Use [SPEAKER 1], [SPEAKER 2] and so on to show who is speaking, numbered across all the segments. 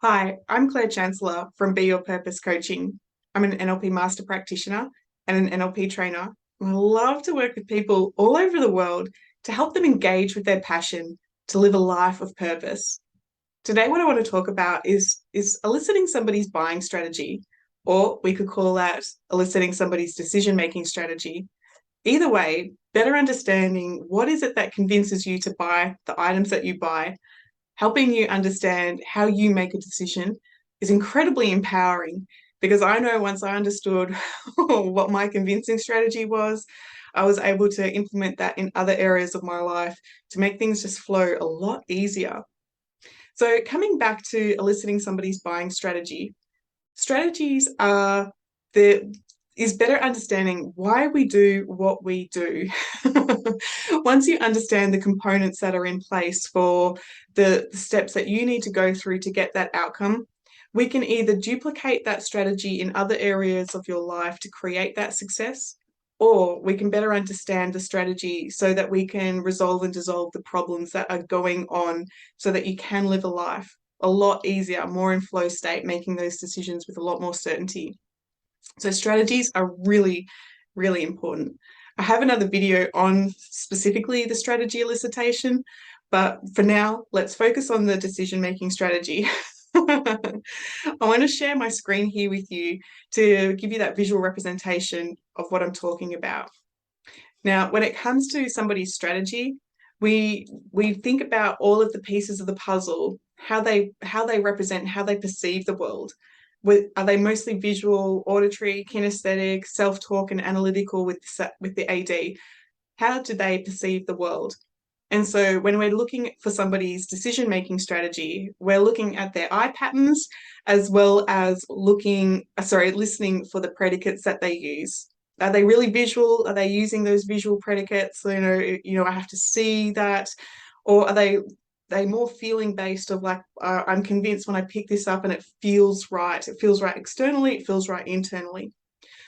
[SPEAKER 1] Hi, I'm Claire Chancellor from Be Your Purpose Coaching. I'm an NLP master practitioner and an NLP trainer. I love to work with people all over the world to help them engage with their passion to live a life of purpose. Today, what I want to talk about is eliciting somebody's buying strategy, or we could call that eliciting somebody's decision-making strategy. Either way, better understanding what is it that convinces you to buy the items that you buy, helping you understand how you make a decision is incredibly empowering because I know once I understood what my convincing strategy was, I was able to implement that in other areas of my life to make things just flow a lot easier. So, coming back to eliciting somebody's buying strategy, strategies are the is better understanding why we do what we do. Once you understand the components that are in place for the steps that you need to go through to get that outcome, we can either duplicate that strategy in other areas of your life to create that success, or we can better understand the strategy so that we can resolve and dissolve the problems that are going on so that you can live a life a lot easier, more in flow state, making those decisions with a lot more certainty. So strategies are really, really important. I have another video on specifically the strategy elicitation, but for now, let's focus on the decision-making strategy. I want to share my screen here with you to give you that visual representation of what I'm talking about. Now, when it comes to somebody's strategy, we think about all of the pieces of the puzzle, how they represent, how they perceive the world. Are they mostly visual, auditory, kinesthetic, self-talk, and analytical with the AD? How do they perceive the world? And so when we're looking for somebody's decision-making strategy, we're looking at their eye patterns as well as listening for the predicates that they use. Are they really visual? Are they using those visual predicates? I have to see that, or are they more feeling based of like I'm convinced when I pick this up and it feels right. It feels right externally. It feels right internally.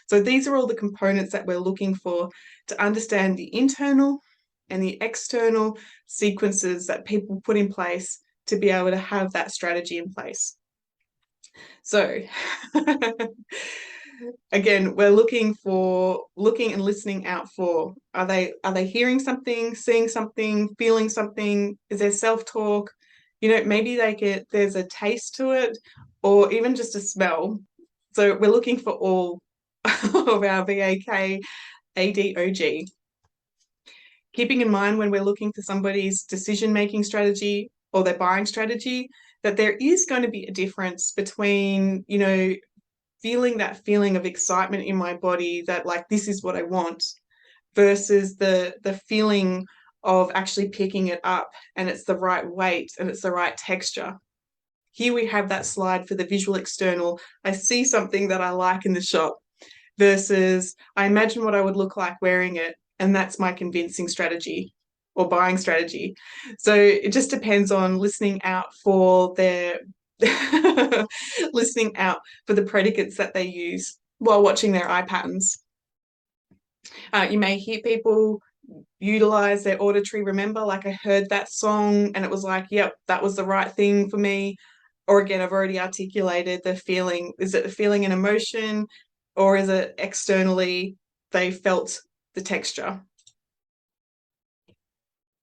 [SPEAKER 1] So these are all the components that we're looking for to understand the internal and the external sequences that people put in place to be able to have that strategy in place. So again, we're looking and listening out for, are they hearing something, seeing something, feeling something? Is there self-talk? Maybe there's a taste to it or even just a smell. So we're looking for all of our VAK, ADOG. Keeping in mind when we're looking for somebody's decision-making strategy or their buying strategy, that there is going to be a difference between, feeling that feeling of excitement in my body that like this is what I want versus the feeling of actually picking it up and it's the right weight and it's the right texture. Here we have that slide for the visual external. I see something that I like in the shop versus I imagine what I would look like wearing it, and that's my convincing strategy or buying strategy. So it just depends on listening out for their listening out for the predicates that they use while watching their eye patterns. You may hear people utilize their auditory remember, like I heard that song and it was like, yep, that was the right thing for me. Or again, I've already articulated the feeling. Is it the feeling and emotion, or is it externally they felt the texture?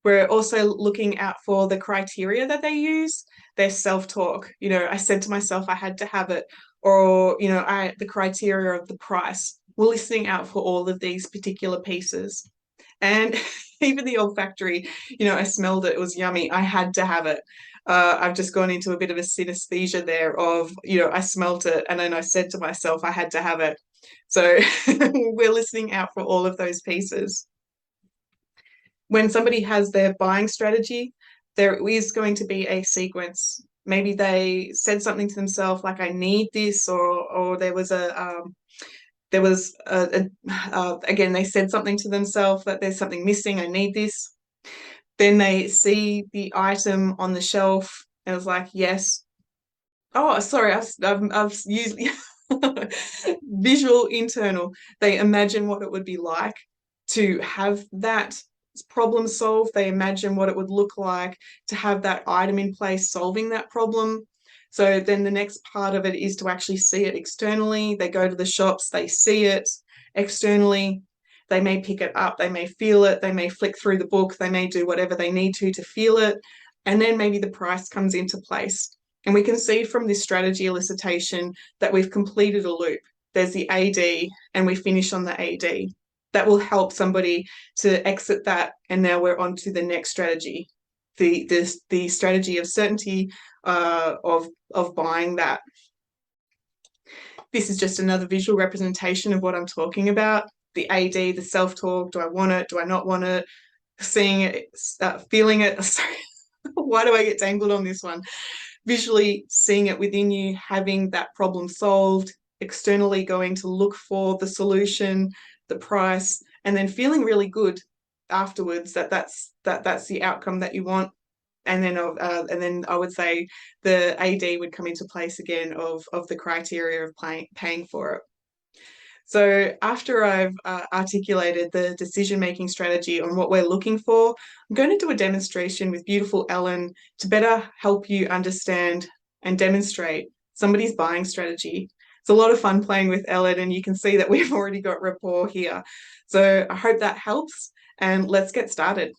[SPEAKER 1] We're also looking out for the criteria that they use, their self-talk. I said to myself I had to have it, or the criteria of the price. We're listening out for all of these particular pieces. And even the olfactory, I smelled it, it was yummy, I had to have it. I've just gone into a bit of a synesthesia there of, I smelt it and then I said to myself I had to have it. So we're listening out for all of those pieces. When somebody has their buying strategy, there is going to be a sequence. Maybe they said something to themselves like, I need this, or there was again, they said something to themselves that there's something missing, I need this. Then they see the item on the shelf and it's like, yes. Oh, sorry, I've used visual internal. They imagine what it would be like to have that problem solved. They imagine what it would look like to have that item in place solving that problem. So then the next part of it is to actually see it externally. They go to the shops, they see it externally. They may pick it up, they may feel it, they may flick through the book, they may do whatever they need to feel it. And then maybe the price comes into place. And we can see from this strategy elicitation that we've completed a loop. There's the AD and we finish on the AD. That will help somebody to exit that. And now we're on to the next strategy, the strategy of certainty of buying that. This is just another visual representation of what I'm talking about. The AD, the self-talk, do I want it? Do I not want it? Seeing it, feeling it. Sorry, why do I get tangled on this one? Visually seeing it within you, having that problem solved, externally going to look for the solution, the price, and then feeling really good afterwards that's the outcome that you want. And then I would say the AD would come into place again of the criteria of paying for it. So after I've articulated the decision-making strategy on what we're looking for, I'm going to do a demonstration with beautiful Ellen to better help you understand and demonstrate somebody's buying strategy. It's a lot of fun playing with Ellen, and you can see that we've already got rapport here. So I hope that helps, and let's get started.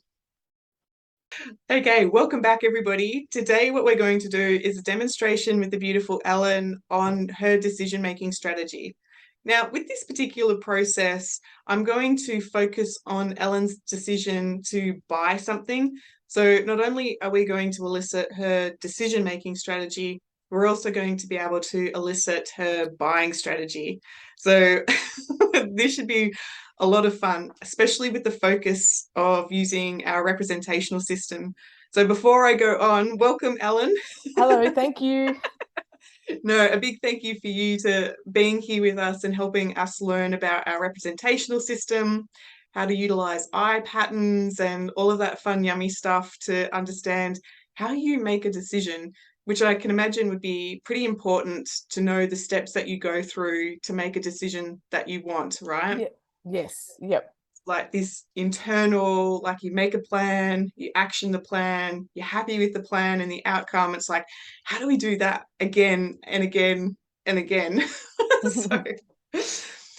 [SPEAKER 1] Okay, welcome back, everybody. Today, what we're going to do is a demonstration with the beautiful Ellen on her decision-making strategy. Now, with this particular process, I'm going to focus on Ellen's decision to buy something. So not only are we going to elicit her decision-making strategy, we're also going to be able to elicit her buying strategy. So this should be a lot of fun, especially with the focus of using our representational system. So before I go on, welcome, Ellen.
[SPEAKER 2] Hello, thank you.
[SPEAKER 1] No, a big thank you for you to being here with us and helping us learn about our representational system, how to utilize eye patterns and all of that fun, yummy stuff to understand how you make a decision, which I can imagine would be pretty important to know the steps that you go through to make a decision that you want, right?
[SPEAKER 2] Yeah, yes, yep.
[SPEAKER 1] Like this internal, like you make a plan, you action the plan, you're happy with the plan and the outcome. It's like, how do we do that again and again and again? so,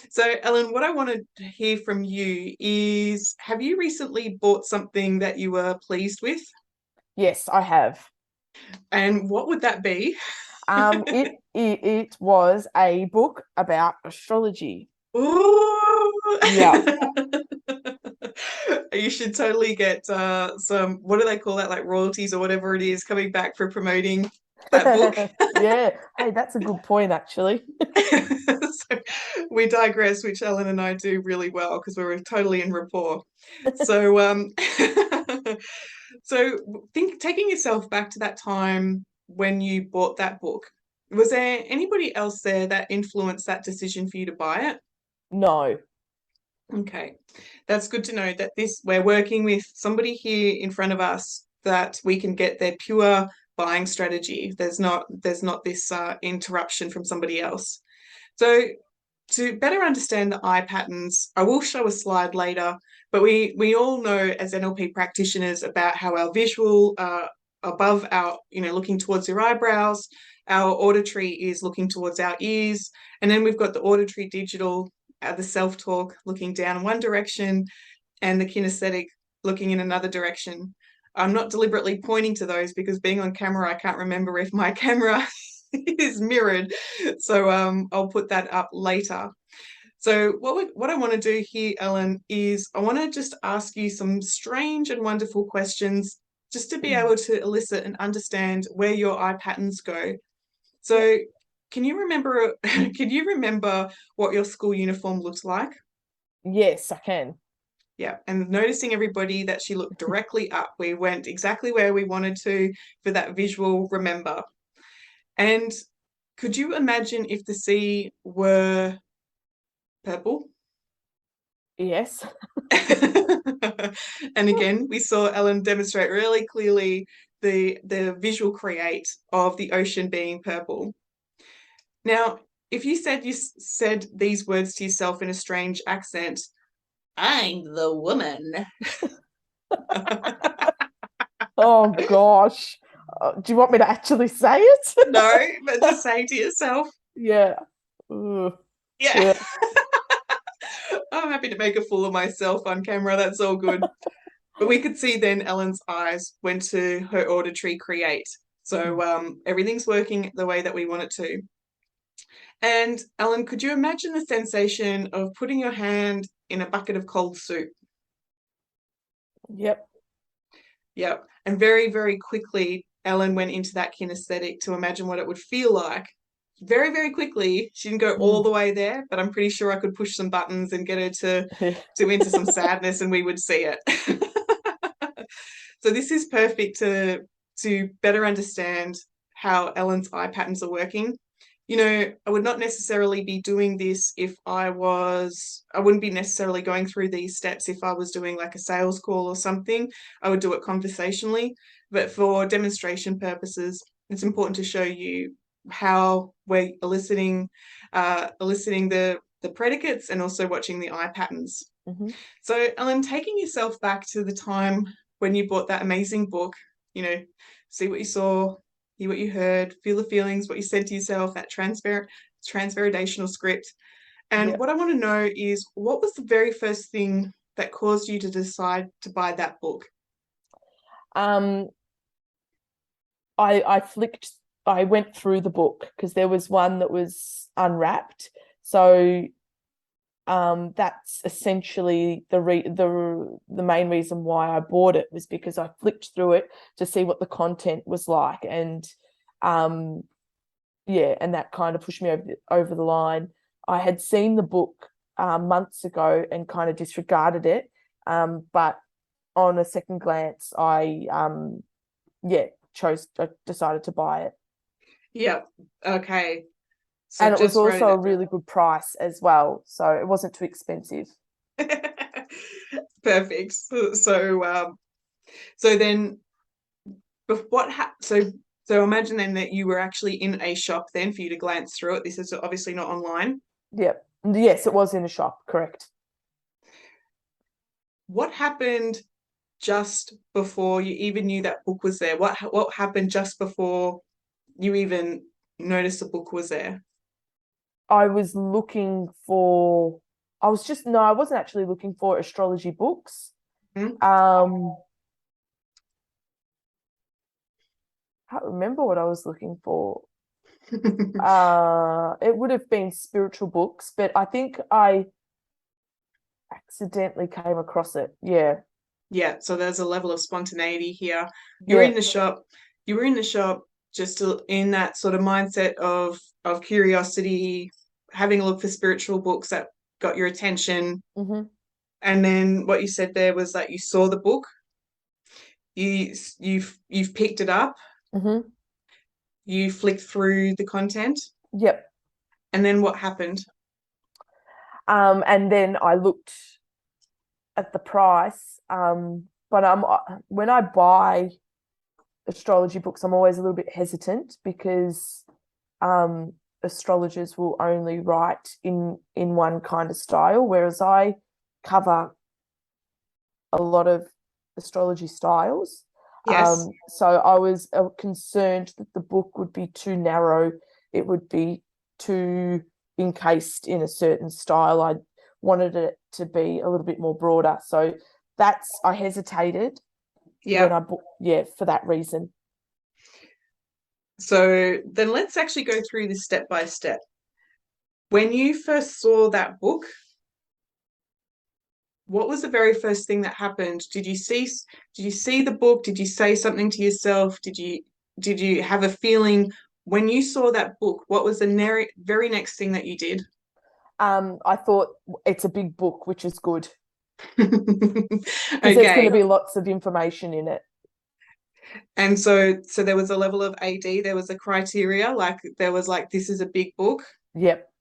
[SPEAKER 1] so Ellen, what I want to hear from you is, have you recently bought something that you were pleased with?
[SPEAKER 2] Yes, I have.
[SPEAKER 1] And what would that be?
[SPEAKER 2] It was a book about astrology.
[SPEAKER 1] Ooh.
[SPEAKER 2] Yeah.
[SPEAKER 1] You should totally get some, what do they call that, like royalties or whatever it is, coming back for promoting that book.
[SPEAKER 2] Yeah. Hey, that's a good point, actually.
[SPEAKER 1] So we digress, which Ellen and I do really well because we're totally in rapport. So so taking yourself back to that time when you bought that book, was there anybody else there that influenced that decision for you to buy it?
[SPEAKER 2] No.
[SPEAKER 1] Okay, that's good to know that we're working with somebody here in front of us that we can get their pure buying strategy. There's not this interruption from somebody else. So to better understand the eye patterns, I will show a slide later, but we all know as NLP practitioners about how our visual above our, looking towards your eyebrows, our auditory is looking towards our ears, and then we've got the auditory digital, the self-talk looking down in one direction, and the kinesthetic looking in another direction. I'm not deliberately pointing to those because being on camera, I can't remember if my camera is mirrored. So I'll put that up later. So what I want to do here, Ellen, is I want to just ask you some strange and wonderful questions just to be able to elicit and understand where your eye patterns go.
[SPEAKER 2] Yeah.
[SPEAKER 1] So can you remember what your school uniform looked like?
[SPEAKER 2] Yes, I can.
[SPEAKER 1] Yeah, and noticing everybody that she looked directly up. We went exactly where we wanted to for that visual remember. And could you imagine if the sea were purple?
[SPEAKER 2] Yes.
[SPEAKER 1] And again, we saw Ellen demonstrate really clearly the visual create of the ocean being purple. Now, if you said these words to yourself in a strange accent, I'm the woman.
[SPEAKER 2] Oh gosh. Do you want me to actually say it?
[SPEAKER 1] No, but just say to yourself.
[SPEAKER 2] Yeah. Ugh.
[SPEAKER 1] Yeah.
[SPEAKER 2] Yeah.
[SPEAKER 1] I'm happy to make a fool of myself on camera. That's all good. But we could see then Ellen's eyes went to her auditory create. So everything's working the way that we want it to. And Ellen, could you imagine the sensation of putting your hand in a bucket of cold soup?
[SPEAKER 2] Yep.
[SPEAKER 1] Yep. And very, very quickly, Ellen went into that kinesthetic to imagine what it would feel like. Very, very quickly. She didn't go all the way there, but I'm pretty sure I could push some buttons and get her to into some sadness and we would see it. So this is perfect to better understand how Ellen's eye patterns are working. You know, I would not necessarily be doing this if I wouldn't be necessarily going through these steps if I was doing like a sales call or something. I would do it conversationally, but for demonstration purposes, it's important to show you how we're eliciting the predicates and also watching the eye patterns.
[SPEAKER 2] Mm-hmm.
[SPEAKER 1] So, Ellen, taking yourself back to the time when you bought that amazing book, you know, see what you saw, hear what you heard, feel the feelings, what you said to yourself, that transveridational script. And what I want to know is, what was the very first thing that caused you to decide to buy that book?
[SPEAKER 2] I went through the book because there was one that was unwrapped. So that's essentially the main reason why I bought it, was because I flicked through it to see what the content was like, and and that kind of pushed me over the line. I had seen the book months ago and kind of disregarded it, but on a second glance, I decided to buy it.
[SPEAKER 1] Yep. Okay. So
[SPEAKER 2] And it was
[SPEAKER 1] just
[SPEAKER 2] also a really good price as well, so it wasn't too expensive.
[SPEAKER 1] Perfect. So then, so imagine then that you were actually in a shop then for you to glance through it. This is obviously not online.
[SPEAKER 2] Yep. Yes, it was in a shop, correct.
[SPEAKER 1] What happened just before you even knew that book was there? What happened just before you even noticed the book was there?
[SPEAKER 2] I wasn't actually looking for astrology books.
[SPEAKER 1] Hmm?
[SPEAKER 2] Can't remember what I was looking for. It would have been spiritual books, but I think I accidentally came across it. Yeah.
[SPEAKER 1] Yeah, so there's a level of spontaneity here. You were in the shop, just in that sort of mindset of curiosity, having a look for spiritual books that got your attention.
[SPEAKER 2] Mm-hmm.
[SPEAKER 1] And then what you said there was that you saw the book, you've picked it up,
[SPEAKER 2] Mm-hmm.
[SPEAKER 1] you flicked through the content,
[SPEAKER 2] Yep.
[SPEAKER 1] and then what happened?
[SPEAKER 2] And then I looked at the price. But when I buy astrology books, I'm always a little bit hesitant because astrologers will only write in one kind of style, whereas I cover a lot of astrology styles.
[SPEAKER 1] Yes.
[SPEAKER 2] So I was concerned that the book would be too narrow. It would be too encased in a certain style. I wanted it to be a little bit more broader. So I hesitated when
[SPEAKER 1] Yeah.
[SPEAKER 2] I bought, for that reason.
[SPEAKER 1] So then let's actually go through this step by step. When you first saw that book, what was the very first thing that happened? Did you see the book? Did you say something to yourself? Did you have a feeling when you saw that book? What was the very next thing that you did?
[SPEAKER 2] I thought it's a big book, which is good because there's going
[SPEAKER 1] Okay.
[SPEAKER 2] to be lots of information in it.
[SPEAKER 1] And so there was a level of AD, there was a criteria, like there was like, this is a big book.
[SPEAKER 2] Yep.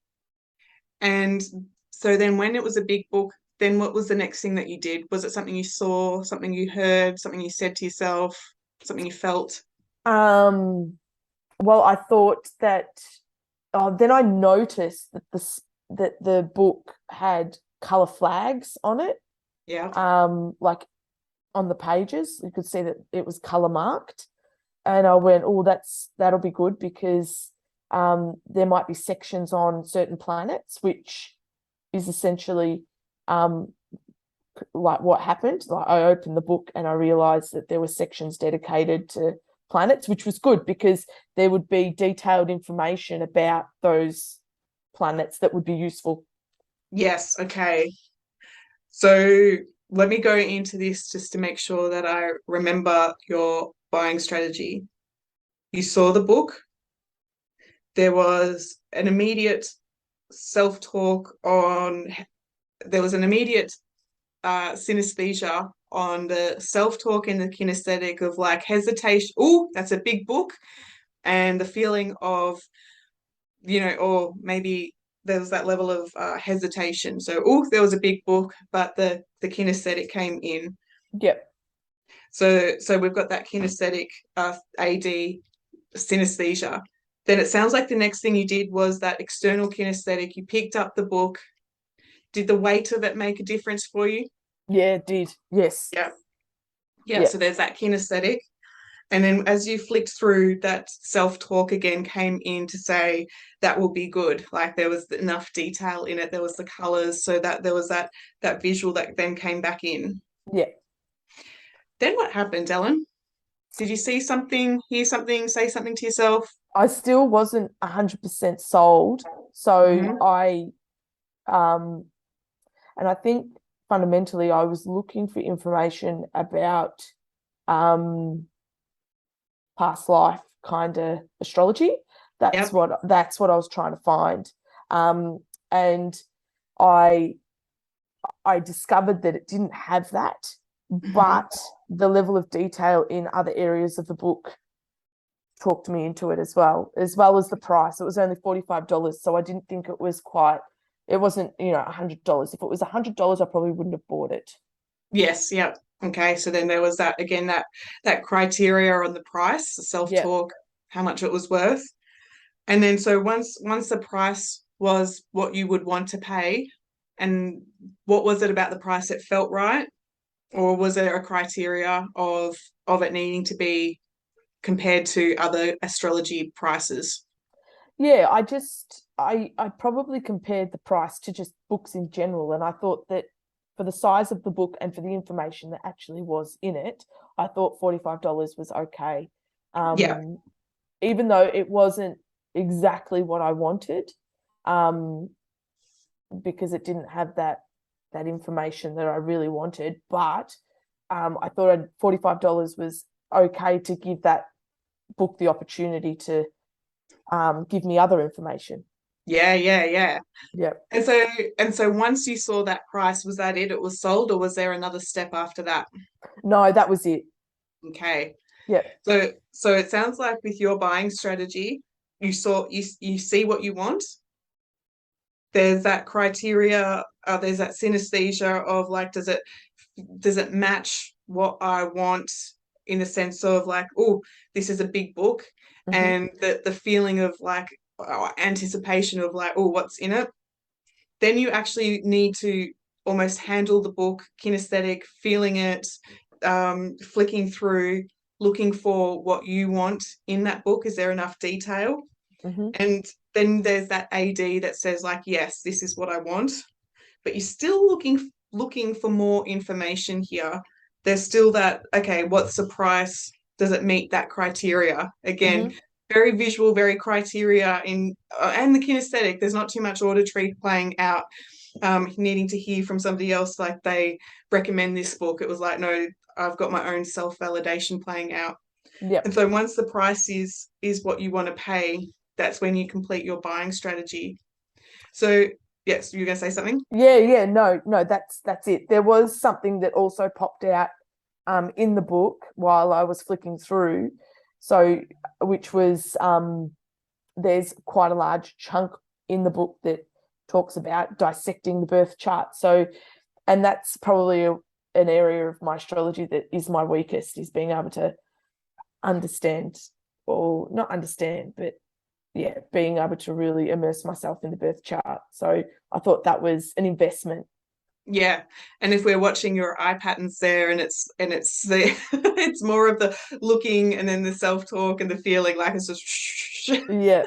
[SPEAKER 1] And so then when it was a big book, then what was the next thing that you did? Was it something you saw, something you heard, something you said to yourself, something you felt?
[SPEAKER 2] Well, I thought that. Then I noticed that the book had color flags on it.
[SPEAKER 1] Yeah.
[SPEAKER 2] Like on the pages, you could see that it was color marked. And I went, oh, that'll be good, because there might be sections on certain planets, which is essentially like what happened. Like, I opened the book and I realized that there were sections dedicated to planets, which was good, because there would be detailed information about those planets that would be useful.
[SPEAKER 1] Yes, okay. So let me go into this just to make sure that I remember your buying strategy. You saw the book. There was an immediate self-talk on, there was an immediate synesthesia on the self-talk and the kinesthetic of like hesitation. Oh, that's a big book. And the feeling of, or maybe there was that level of hesitation. So, oh, there was a big book, but the kinesthetic came in.
[SPEAKER 2] Yep.
[SPEAKER 1] So we've got that kinesthetic AD synesthesia. Then it sounds like the next thing you did was that external kinesthetic. You picked up the book. Did the weight of it make a difference for you?
[SPEAKER 2] Yeah, it did. Yes.
[SPEAKER 1] Yeah. Yeah.
[SPEAKER 2] Yep.
[SPEAKER 1] So there's that kinesthetic. And then as you flicked through, that self-talk again came in to say that will be good. Like there was enough detail in it. There was the colors, so that there was that visual that then came back in.
[SPEAKER 2] Yeah.
[SPEAKER 1] Then what happened, Ellen? Did you see something, hear something, say something to yourself?
[SPEAKER 2] I still wasn't 100% sold. So
[SPEAKER 1] Mm-hmm.
[SPEAKER 2] and I think fundamentally I was looking for information about past life kind of astrology. That's
[SPEAKER 1] Yep.
[SPEAKER 2] what I was trying to find. And I discovered that it didn't have that, but the level of detail in other areas of the book talked me into it as well as the price. It was only $45, so I didn't think it was it wasn't, $100. If it was $100, I probably wouldn't have bought it.
[SPEAKER 1] Yes, yep. Okay, so then there was that again, that criteria on the price, the
[SPEAKER 2] Yeah.
[SPEAKER 1] self-talk, how much it was worth. And then so once the price was what you would want to pay, and what was it about the price that felt right? Or was there a criteria of it needing to be compared to other astrology prices?
[SPEAKER 2] Yeah, I probably compared the price to just books in general, and I thought that for the size of the book and for the information that actually was in it, I thought $45 was okay.
[SPEAKER 1] Yeah.
[SPEAKER 2] Even though it wasn't exactly what I wanted, because it didn't have that information that I really wanted. But I thought $45 was okay to give that book the opportunity to give me other information.
[SPEAKER 1] Yeah, yeah, yeah.
[SPEAKER 2] Yeah.
[SPEAKER 1] And so once you saw that price, was that it? It was sold, or was there another step after that?
[SPEAKER 2] No, that was it.
[SPEAKER 1] Okay.
[SPEAKER 2] Yeah.
[SPEAKER 1] So it sounds like with your buying strategy, you see what you want. There's that criteria, there's that synesthesia of like, does it match what I want, in the sense of like, oh, this is a big book, and the feeling of like anticipation of like, oh, what's in it. Then you actually need to almost handle the book, kinesthetic, feeling it, flicking through, looking for what you want in that book. Is there enough detail? And then there's that AD that says like, yes, this is what I want, but you're still looking for more information here. There's still that, okay, what's the price? Does it meet that criteria? Again, very visual, very criteria and the kinesthetic. There's not too much auditory playing out. Needing to hear from somebody else, like they recommend this book. It was like, no, I've got my own self-validation playing out.
[SPEAKER 2] Yep.
[SPEAKER 1] And so once the price is what you want to pay, that's when you complete your buying strategy. So yes, you're going to say something?
[SPEAKER 2] Yeah. No, that's it. There was something that also popped out in the book while I was flicking through. So, which was there's quite a large chunk in the book that talks about dissecting the birth chart. So, and that's probably an area of my astrology that is my weakest, is being able to understand, or not understand, but yeah, being able to really immerse myself in the birth chart. So I thought that was an investment
[SPEAKER 1] Yeah. And if we're watching your eye patterns there, and it's the it's more of the looking and then the self-talk and the feeling, like it's just
[SPEAKER 2] Yeah.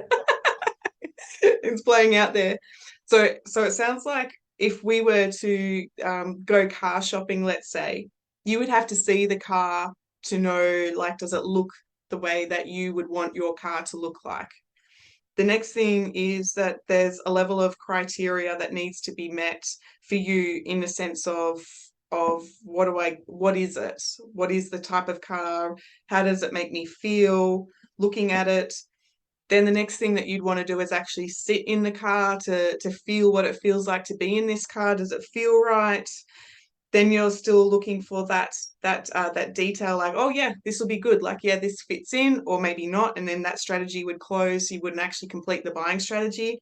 [SPEAKER 1] it's playing out there. So it sounds like if we were to go car shopping, let's say, you would have to see the car to know, like, does it look the way that you would want your car to look like? The next thing is that there's a level of criteria that needs to be met for you, in the sense of what is it? What is the type of car? How does it make me feel looking at it? Then the next thing that you'd want to do is actually sit in the car to feel what it feels like to be in this car. Does it feel right? Then you're still looking for that detail, like, oh yeah, this will be good, like, yeah, this fits in, or maybe not, and then that strategy would close, so you wouldn't actually complete the buying strategy.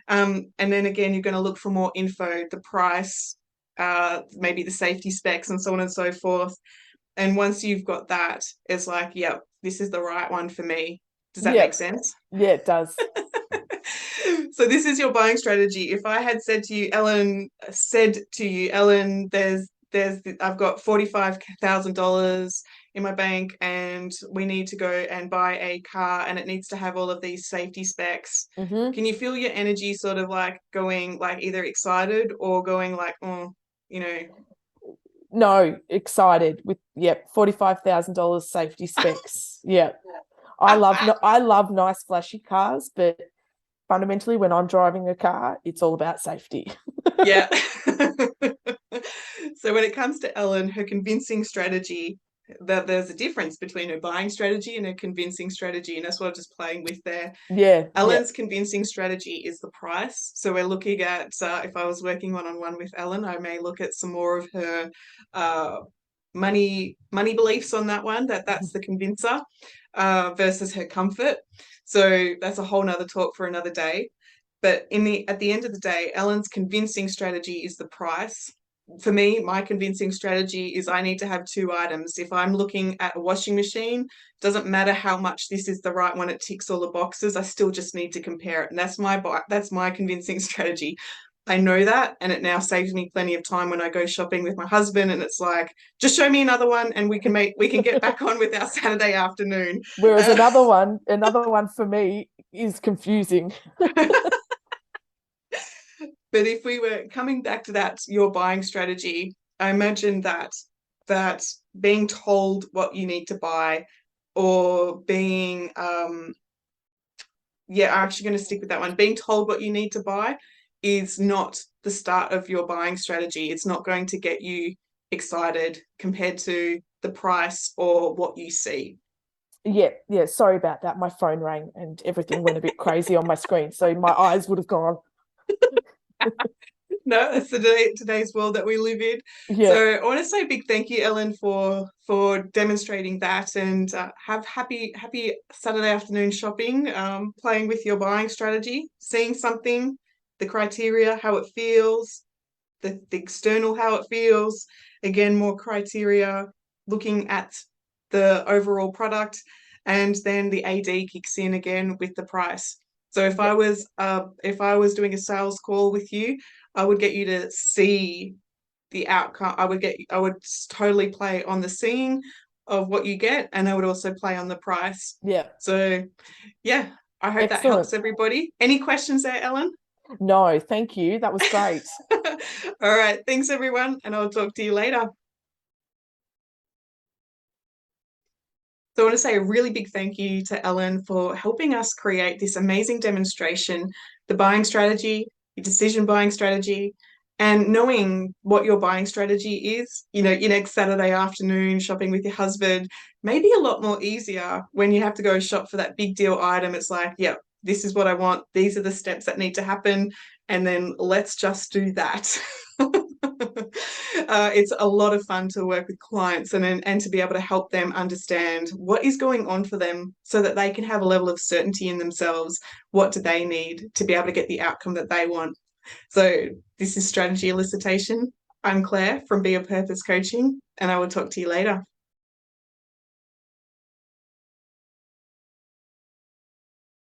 [SPEAKER 1] And then again, you're going to look for more info, the price, maybe the safety specs, and so on and so forth. And once you've got that, it's like, yep, this is the right one for me. Does that
[SPEAKER 2] Yeah.
[SPEAKER 1] make sense?
[SPEAKER 2] Yeah, it does.
[SPEAKER 1] So this is your buying strategy. If I had said to you, Ellen, I've got $45,000 in my bank, and we need to go and buy a car, and it needs to have all of these safety specs.
[SPEAKER 2] Hmm.
[SPEAKER 1] Can you feel your energy sort of like going, like, either excited or going like, oh, you know?
[SPEAKER 2] No, excited with, yep, $45,000 safety specs. Yeah. I love nice flashy cars, but fundamentally when I'm driving a car, it's all about safety.
[SPEAKER 1] Yeah. So when it comes to Ellen, her convincing strategy, that there's a difference between her buying strategy and her convincing strategy, and that's what I'm just playing with there.
[SPEAKER 2] Yeah, yeah.
[SPEAKER 1] Ellen's convincing strategy is the price. So we're looking at, if I was working one-on-one with Ellen, I may look at some more of her uh, money beliefs on that one. That's the convincer, versus her comfort. So that's a whole nother talk for another day. But at the end of the day, Ellen's convincing strategy is the price. For me, my convincing strategy is I need to have two items. If I'm looking at a washing machine, doesn't matter how much this is the right one, it ticks all the boxes. I still just need to compare it, and that's my convincing strategy. I know that, and it now saves me plenty of time when I go shopping with my husband, and it's like, just show me another one, and we can get back on with our Saturday afternoon.
[SPEAKER 2] Whereas
[SPEAKER 1] Uh,
[SPEAKER 2] another one for me is confusing.
[SPEAKER 1] But if we were coming back to that, your buying strategy, I imagine that being told what you need to buy, or being yeah, I'm actually going to stick with that one. Being told what you need to buy is not the start of your buying strategy. It's not going to get you excited compared to the price or what you see.
[SPEAKER 2] Yeah, yeah. Sorry about that. My phone rang and everything went a bit crazy on my screen. So my eyes would have gone.
[SPEAKER 1] No, that's today's world that we live in. So
[SPEAKER 2] Yeah,
[SPEAKER 1] I want to say a big thank you, Ellen, for demonstrating that, and have happy Saturday afternoon shopping, playing with your buying strategy, seeing something, the criteria, how it feels, the external, how it feels. Again, more criteria, looking at the overall product, and then the AD kicks in again with the price. So
[SPEAKER 2] yeah,
[SPEAKER 1] if I was doing a sales call with you, I would get you to see the outcome. I would totally play on the seeing of what you get, and I would also play on the price.
[SPEAKER 2] yeah.
[SPEAKER 1] So yeah, I hope that
[SPEAKER 2] Excellent.
[SPEAKER 1] helps everybody. Any questions there, Ellen?
[SPEAKER 2] No, thank you. That was great.
[SPEAKER 1] All right, thanks everyone, and I'll talk to you later. So I want to say a really big thank you to Ellen for helping us create this amazing demonstration, the buying strategy, your decision buying strategy, and knowing what your buying strategy is, your next Saturday afternoon shopping with your husband, may be a lot more easier when you have to go shop for that big deal item. It's like, yep, this is what I want. These are the steps that need to happen. And then let's just do that. It's a lot of fun to work with clients, and to be able to help them understand what is going on for them, so that they can have a level of certainty in themselves. What do they need to be able to get the outcome that they want? So this is Strategy Elicitation. I'm Claire from Be Your Purpose Coaching, and I will talk to you later.